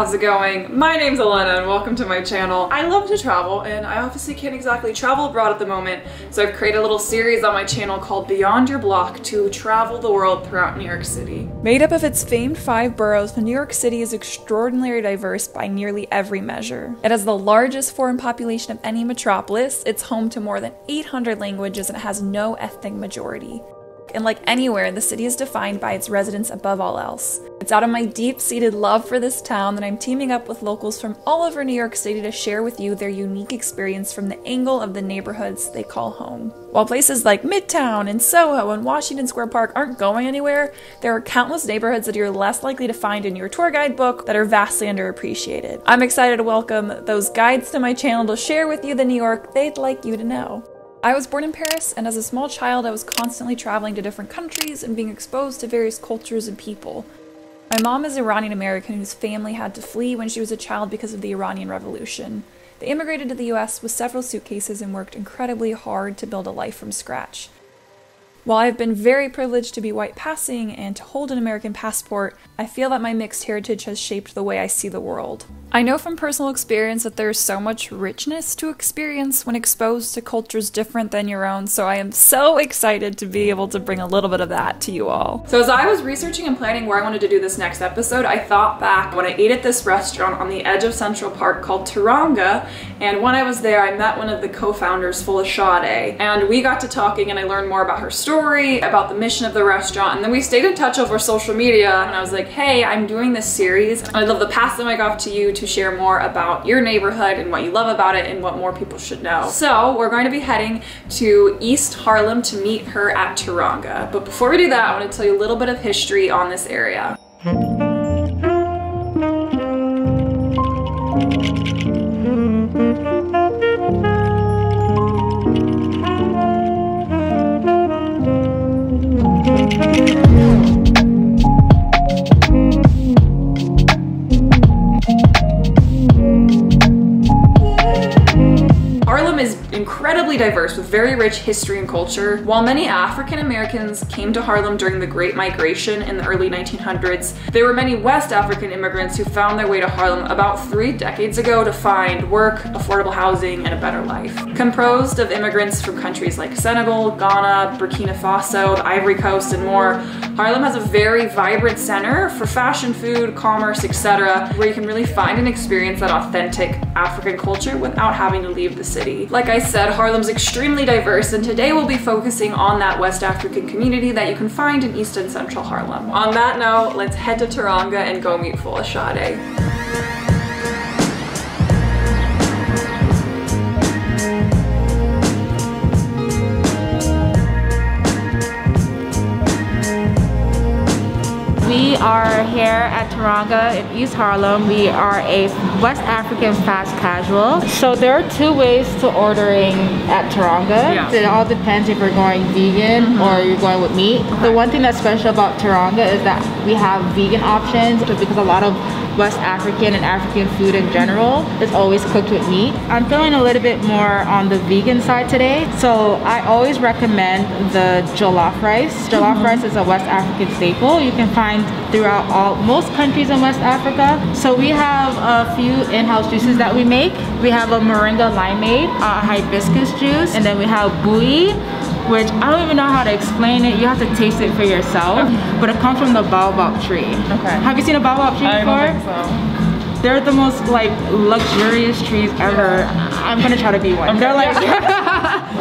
how's it going? My name's Elena and welcome to my channel. I love to travel and I obviously can't exactly travel abroad at the moment, so I've created a little series on my channel called Beyond Your Block to travel the world throughout New York City. Made up of its famed 5 boroughs, New York City is extraordinarily diverse by nearly every measure. It has the largest foreign population of any metropolis, it's home to more than 800 languages, and it has no ethnic majority. And like anywhere, the city is defined by its residents above all else. It's out of my deep-seated love for this town that I'm teaming up with locals from all over New York City to share with you their unique experience from the angle of the neighborhoods they call home. While places like Midtown and Soho and Washington Square Park aren't going anywhere, there are countless neighborhoods that you're less likely to find in your tour guide book that are vastly underappreciated. I'm excited to welcome those guides to my channel to share with you the New York they'd like you to know. I was born in Paris, and as a small child I was constantly traveling to different countries and being exposed to various cultures and people. My mom is Iranian American whose family had to flee when she was a child because of the Iranian Revolution. They immigrated to the US with several suitcases and worked incredibly hard to build a life from scratch. While I've been very privileged to be white passing and to hold an American passport, I feel that my mixed heritage has shaped the way I see the world. I know from personal experience that there's so much richness to experience when exposed to cultures different than your own, so I am so excited to be able to bring a little bit of that to you all. So as I was researching and planning where I wanted to do this next episode, I thought back when I ate at this restaurant on the edge of Central Park called Teranga, and when I was there I met one of the co-founders, Folashade, and we got to talking and I learned more about her story, about the mission of the restaurant, and then we stayed in touch over social media, and I was like, hey, I'm doing this series, and I'd love to pass the mic off to you to share more about your neighborhood and what you love about it and what more people should know. So we're going to be heading to East Harlem to meet her at Teranga. But before we do that, I want to tell you a little bit of history on this area. Harlem is incredibly diverse with very rich history and culture. While many African Americans came to Harlem during the Great Migration in the early 1900s, there were many West African immigrants who found their way to Harlem about 3 decades ago to find work, affordable housing, and a better life. Composed of immigrants from countries like Senegal, Ghana, Burkina Faso, the Ivory Coast, and more, Harlem has a very vibrant center for fashion, food, commerce, etc., where you can really find and experience that authentic African culture without having to leave the city. Like I said, Harlem's extremely diverse, and today we'll be focusing on that West African community that you can find in East and Central Harlem. On that note, let's head to Teranga and go meet Folashade. We are here at Teranga in East Harlem. We are a West African fast casual. So there are 2 ways to ordering at Teranga. Yeah. It all depends if you're going vegan or you're going with meat. Okay. The one thing that's special about Teranga is that we have vegan options because a lot of West African and African food in general is always cooked with meat. I'm feeling a little bit more on the vegan side today, so I always recommend the jollof rice. Jollof rice is a West African staple you can find throughout most countries in West Africa. So we have a few in-house juices that we make. We have a moringa limeade, a hibiscus juice, and then we have bouillie, which I don't even know how to explain it. You have to taste it for yourself, but it comes from the baobab tree. Okay. Have you seen a baobab tree before? I don't think so. They're the most like luxurious trees ever. I'm gonna try to be one. Okay. They're like,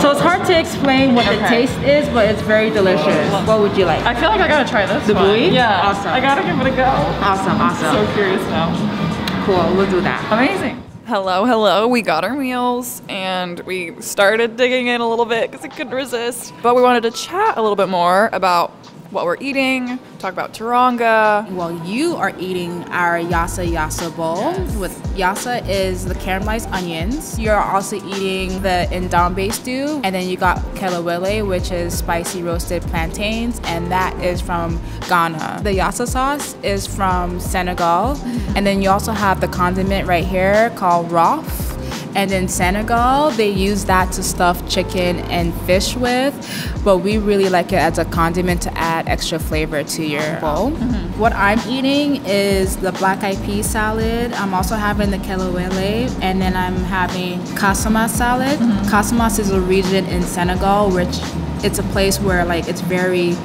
so it's hard to explain what the taste is, but it's very delicious. What would you like? I feel like I gotta try this. The bouillie? Yeah. Awesome. I gotta give it a go. Awesome, awesome. I'm so curious now. Cool, we'll do that. Amazing. Hello, we got our meals and we started digging in a little bit because I couldn't resist. But we wanted to chat a little bit more about what we're eating, talk about Teranga. Well, you are eating our yassa yassa bowl. Yes. With yassa is the caramelized onions. You're also eating the ndombe stew, and then you got kelewele, which is spicy roasted plantains, and that is from Ghana. The yassa sauce is from Senegal, and then you also have the condiment right here called rof. And in Senegal, they use that to stuff chicken and fish with, but we really like it as a condiment to add extra flavor to your bowl. What I'm eating is the black eyed pea salad. I'm also having the kelewele, and then I'm having Casamance salad. Casamance is a region in Senegal, which it's a place where like it's very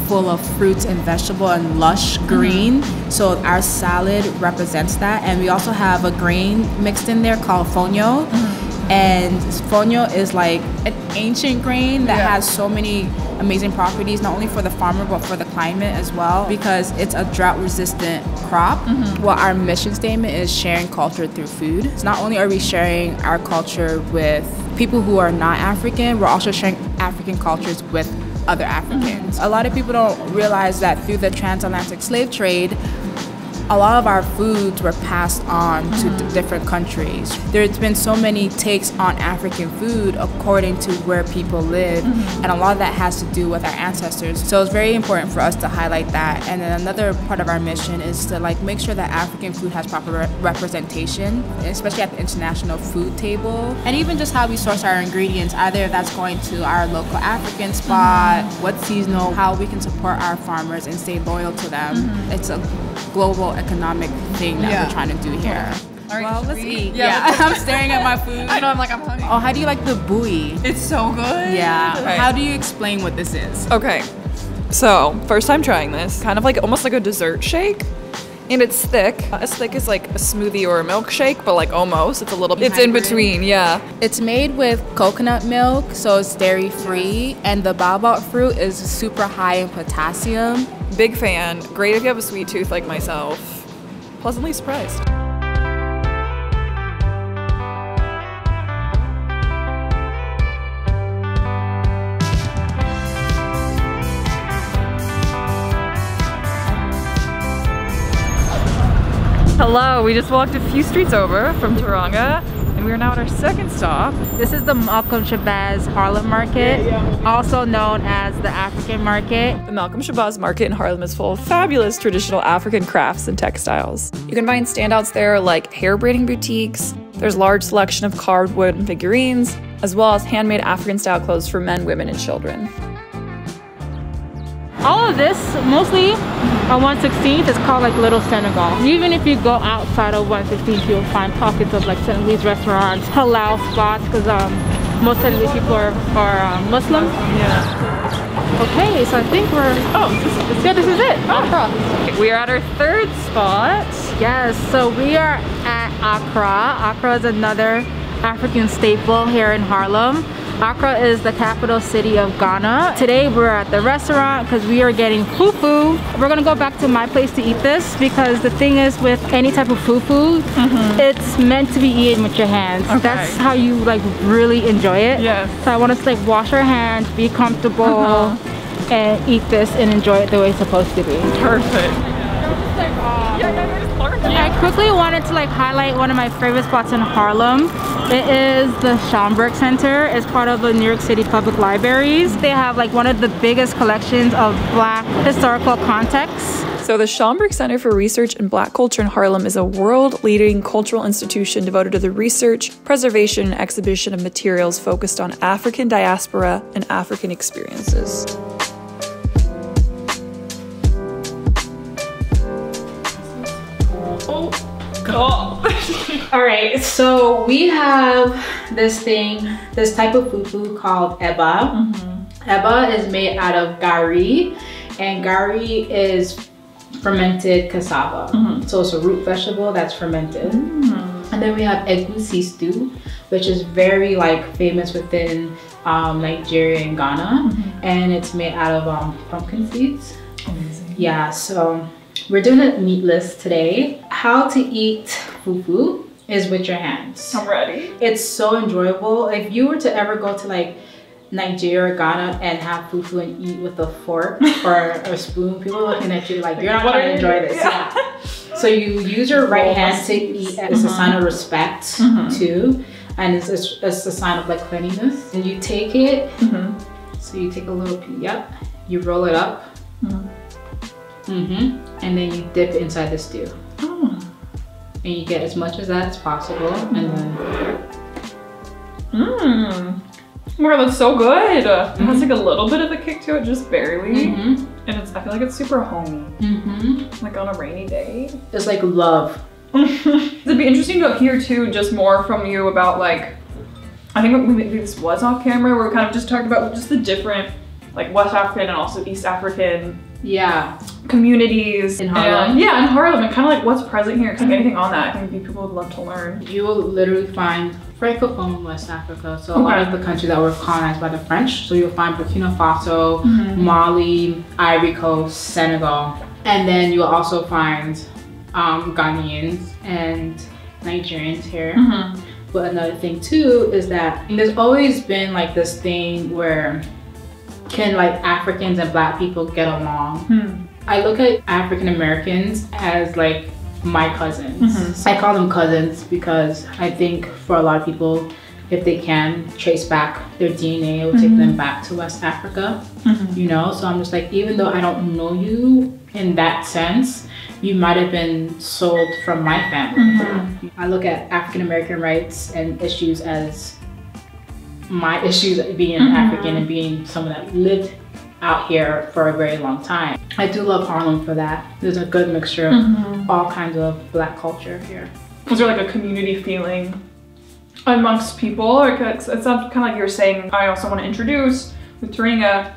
full of fruits and vegetable and lush green. So our salad represents that. And we also have a grain mixed in there called fonio. And fonio is like an ancient grain that has so many amazing properties, not only for the farmer, but for the climate as well, because it's a drought-resistant crop. Well, our mission statement is sharing culture through food. So not only are we sharing our culture with people who are not African, we're also sharing African cultures with other Africans. A lot of people don't realize that through the transatlantic slave trade, a lot of our foods were passed on to different countries. There's been so many takes on African food according to where people live, and a lot of that has to do with our ancestors. So it's very important for us to highlight that. And then another part of our mission is to like make sure that African food has proper representation, especially at the international food table. And even just how we source our ingredients, either if that's going to our local African spot, what's seasonal, how we can support our farmers and stay loyal to them. It's a global economic thing that we're trying to do here. All right, Well, let's eat. Yeah. I'm staring at my food. I know, I'm hungry. Oh, how do you like the buoy? It's so good. Yeah. Okay. How do you explain what this is? Okay, so first time trying this, kind of like almost like a dessert shake. And it's thick as like a smoothie or a milkshake, but like almost. It's a little, it's in between, yeah. It's made with coconut milk, so it's dairy-free, and the baobab fruit is super high in potassium. Big fan. Great if you have a sweet tooth like myself. Pleasantly surprised. Hello, we just walked a few streets over from Taronga, and we are now at our second stop. This is the Malcolm Shabazz Harlem Market, also known as the African Market. The Malcolm Shabazz Market in Harlem is full of fabulous traditional African crafts and textiles. You can find standouts there like hair braiding boutiques, there's a large selection of carved wood and figurines, as well as handmade African-style clothes for men, women, and children. All of this, mostly on 116th, is called like Little Senegal. Even if you go outside of 116th, you'll find pockets of like Senegalese restaurants, halal spots, because most Senegalese people are Muslim. Yeah. Okay, so I think we're, this is it. Accra. We are at our third spot. Yes, so we are at Accra. Accra is another African staple here in Harlem. Accra is the capital city of Ghana. Today we're at the restaurant because we are getting fufu. We're gonna go back to my place to eat this because the thing is with any type of fufu, it's meant to be eaten with your hands. Okay. That's how you like really enjoy it. Yes. So I want us to like wash our hands, be comfortable, and eat this and enjoy it the way it's supposed to be. Perfect. I quickly wanted to like highlight one of my favorite spots in Harlem. It is the Schomburg Center. It's part of the New York City Public Libraries. They have like one of the biggest collections of Black historical contexts. So the Schomburg Center for Research in Black Culture in Harlem is a world-leading cultural institution devoted to the research, preservation, and exhibition of materials focused on African diaspora and African experiences. All right, so we have this type of fufu called eba. Eba is made out of gari, and gari is fermented cassava. So it's a root vegetable that's fermented. And then we have egusi stew, which is very like famous within Nigeria and Ghana, and it's made out of pumpkin seeds. Amazing. Yeah, so we're doing a meat list today. How to eat fufu is with your hands. I'm ready. It's so enjoyable. If you were to ever go to like Nigeria or Ghana and have fufu and eat with a fork or a spoon, people are looking at you like, you're not gonna enjoy this. Yeah. So you use your right hand to eat as a sign of respect too. And it's a sign of like cleanliness. And you take it, so you take a little piece, you roll it up. And then you dip it inside the stew. And you get as much of that as possible, and then Mmm. Oh my god, that's so good. It has like a little bit of a kick to it, just barely. And I feel like it's super homey. Like on a rainy day. It's like love. It'd be interesting to hear too, just more from you about like, I think maybe this was off camera where we kind of just talked about just the different like West African and also East African communities in Harlem. And, in Harlem, and kind of like what's present here. Cause anything on that, I think people would love to learn. You will literally find Francophone West Africa. So a lot of the countries that were colonized by the French. So you'll find Burkina Faso, Mali, Ivory Coast, Senegal. And then you'll also find Ghanaians and Nigerians here. But another thing too is that there's always been like this thing where can like Africans and Black people get along? I look at African Americans as like my cousins. I call them cousins because I think for a lot of people, if they can trace back their DNA, it will take them back to West Africa, you know? So I'm just like, even though I don't know you in that sense, you might have been sold from my family. I look at African American rights and issues as my issues being African and being someone that lived out here for a very long time. I do love Harlem for that. There's a good mixture of all kinds of Black culture here. Is there like a community feeling amongst people? Or it sounds kind of like you were saying, I also want to introduce with Taringa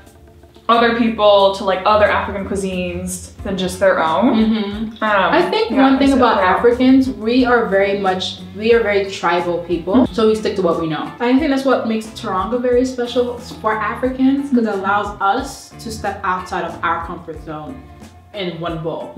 other people to like other African cuisines than just their own. I think one thing about Africans, we are very tribal people, so we stick to what we know. I think that's what makes Taronga very special for Africans, because it allows us to step outside of our comfort zone in one bowl.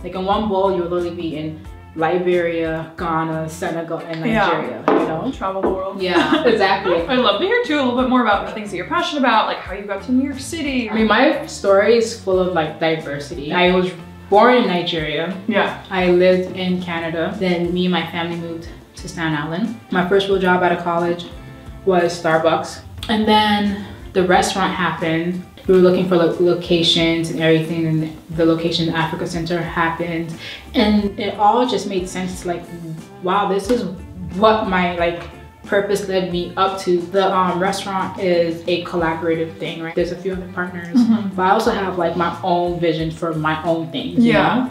Like in one bowl, you'll literally be in Liberia, Ghana, Senegal, and Nigeria, you know? Travel the world. Yeah, exactly. I'd love to hear too a little bit more about the things that you're passionate about, like how you got to New York City. I mean, my story is full of like diversity. I was born in Nigeria. I lived in Canada. Then me and my family moved to Staten Island. My first real job out of college was Starbucks. And then the restaurant happened. We were looking for locations and everything, and the location in Africa Center happened. And it all just made sense, like, wow, this is what my like purpose led me up to. The restaurant is a collaborative thing, right? There's a few other partners, but I also have like my own vision for my own things, you know?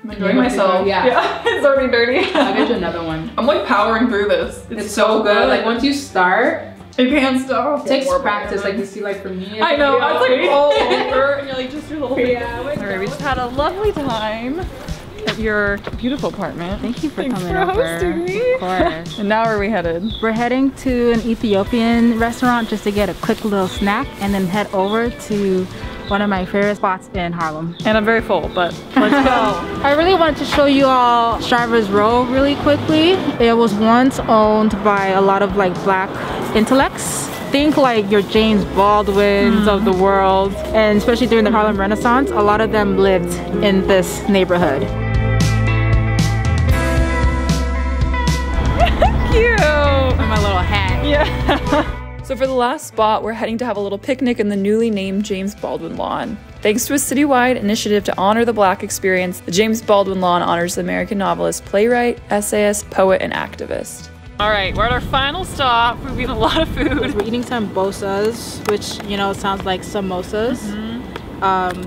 I'm enjoying myself. It's already dirty. I'll get you another one. I'm like powering through this. It's so good. Like once you start, you can't stop. It takes practice, like you see, like for me. I know, I was like all over, and you're like just your little thing. Alright, we just had a lovely time at your beautiful apartment. Thank you for Thanks coming for over. hosting me. Of course. And now where are we headed? We're heading to an Ethiopian restaurant just to get a quick little snack, and then head over to one of my favorite spots in Harlem. And I'm very full, but let's go. I really wanted to show you all Shriver's Row really quickly. It was once owned by a lot of like Black intellects. Think like your James Baldwins of the world, and especially during the Harlem Renaissance, a lot of them lived in this neighborhood. Cute! And my little hat. Yeah. So for the last spot, we're heading to have a little picnic in the newly named James Baldwin Lawn. Thanks to a citywide initiative to honor the Black experience, the James Baldwin Lawn honors the American novelist, playwright, essayist, poet, and activist. All right, we're at our final stop. We've eaten a lot of food. We're eating sambosas, which, you know, sounds like samosas.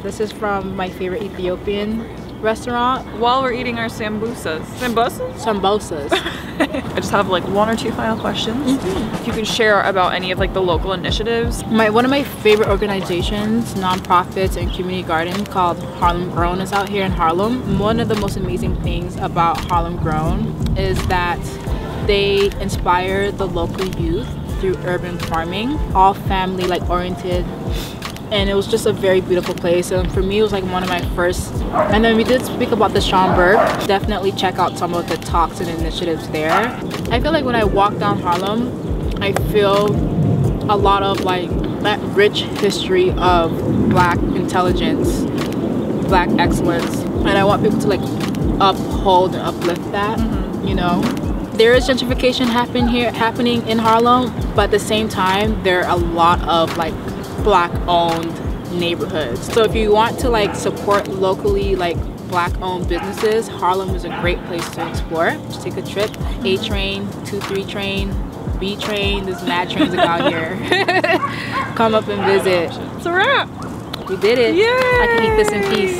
This is from my favorite Ethiopian restaurant. While we're eating our sambusas. Sambosas. I just have like one or two final questions. If you can share about any of like the local initiatives. One of my favorite organizations, nonprofits and community garden called Harlem Grown is out here in Harlem. One of the most amazing things about Harlem Grown is that they inspire the local youth through urban farming, all family like oriented. And it was just a very beautiful place, and for me it was like one of my first. And then we did speak about the Schomburg. Definitely check out some of the talks and initiatives there. I feel like when I walk down Harlem, I feel a lot of like that rich history of Black intelligence, Black excellence, and I want people to like uphold and uplift that, you know. There is gentrification happening in Harlem, but at the same time there are a lot of like Black owned neighborhoods. So if you want to like support locally like Black owned businesses, Harlem is a great place to explore. Just take a trip, A train, 2-3 train, B train. There's mad transit out here. Come up and visit. It's a wrap. We did it. Yay! I can eat this in peace.